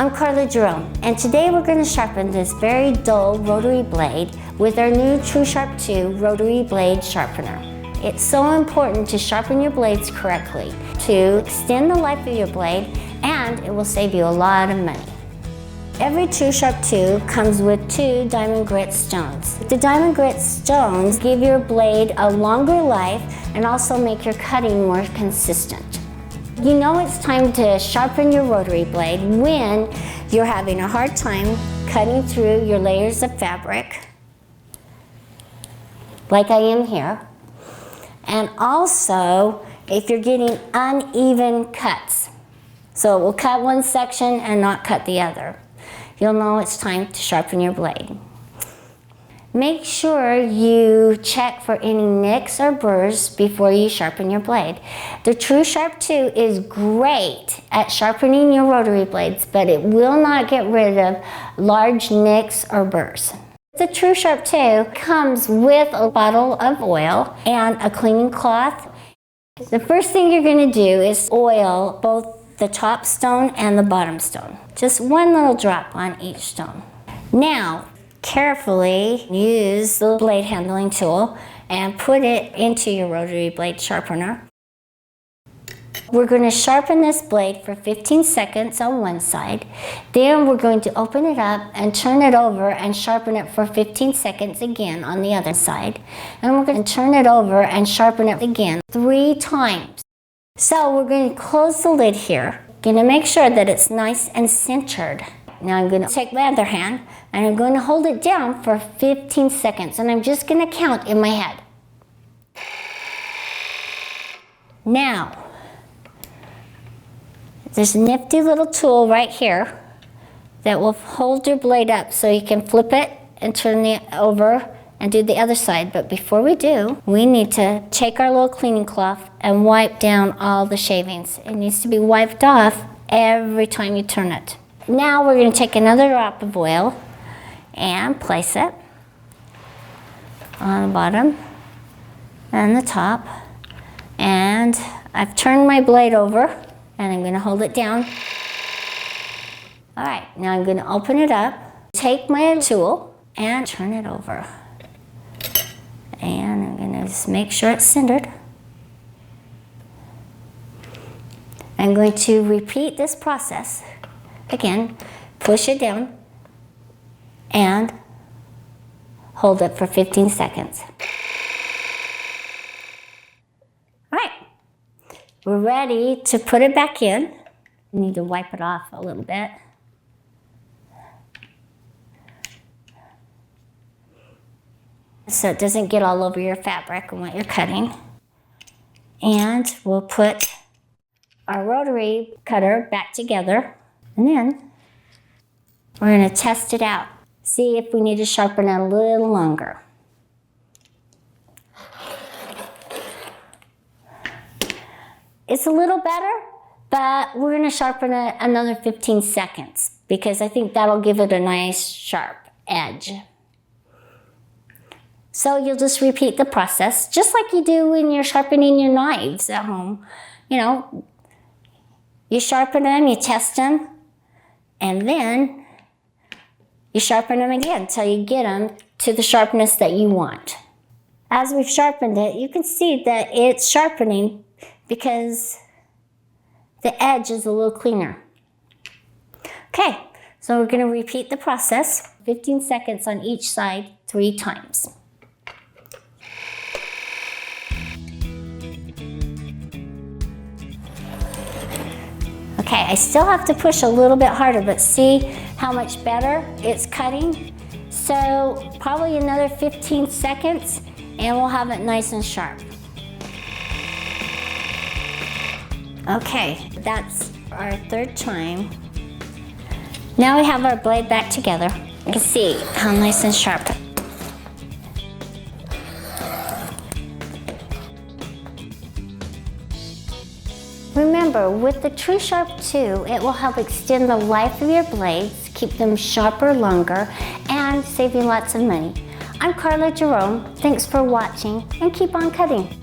I'm Carla Jerome, and today we're going to sharpen this very dull rotary blade with our new TrueSharp2 rotary blade sharpener. It's so important to sharpen your blades correctly to extend the life of your blade, and it will save you a lot of money. Every TrueSharp2 comes with 2 diamond grit stones. The diamond grit stones give your blade a longer life and also make your cutting more consistent. You know it's time to sharpen your rotary blade when you're having a hard time cutting through your layers of fabric, like I am here, and also if you're getting uneven cuts. So it will cut one section and not cut the other. You'll know it's time to sharpen your blade. Make sure you check for any nicks or burrs before you sharpen your blade. The TrueSharp2 is great at sharpening your rotary blades, but it will not get rid of large nicks or burrs. The TrueSharp2 comes with a bottle of oil and a cleaning cloth. The first thing you're going to do is oil both the top stone and the bottom stone. Just one little drop on each stone. Now, carefully use the blade handling tool and put it into your rotary blade sharpener. We're going to sharpen this blade for 15 seconds on one side. Then we're going to open it up and turn it over and sharpen it for 15 seconds again on the other side. And we're going to turn it over and sharpen it again 3 times. So we're going to close the lid here. Going to make sure that it's nice and centered. Now I'm going to take my other hand and I'm going to hold it down for 15 seconds, and I'm just going to count in my head. Now, there's a nifty little tool right here that will hold your blade up so you can flip it and turn it over and do the other side. But before we do, we need to take our little cleaning cloth and wipe down all the shavings. It needs to be wiped off every time you turn it. Now we're going to take another drop of oil and place it on the bottom and the top. And I've turned my blade over and I'm going to hold it down. All right, now I'm going to open it up, take my tool and turn it over. And I'm going to just make sure it's centered. I'm going to repeat this process. Again, push it down and hold it for 15 seconds. All right, we're ready to put it back in. You need to wipe it off a little bit. So it doesn't get all over your fabric and what you're cutting. And we'll put our rotary cutter back together. And then we're going to test it out. See if we need to sharpen it a little longer. It's a little better, but we're going to sharpen it another 15 seconds because I think that'll give it a nice sharp edge. So you'll just repeat the process, just like you do when you're sharpening your knives at home. You know, you sharpen them, you test them, and then you sharpen them again until you get them to the sharpness that you want. As we've sharpened it, you can see that it's sharpening because the edge is a little cleaner. Okay, so we're going to repeat the process, 15 seconds on each side, 3 times. Okay, I still have to push a little bit harder, but see how much better it's cutting? So probably another 15 seconds and we'll have it nice and sharp. Okay, that's our 3rd time. Now we have our blade back together. You can see how nice and sharp. Remember, with the TrueSharp2, it will help extend the life of your blades, keep them sharper longer, and save you lots of money. I'm Carla Jerome. Thanks for watching, and keep on cutting.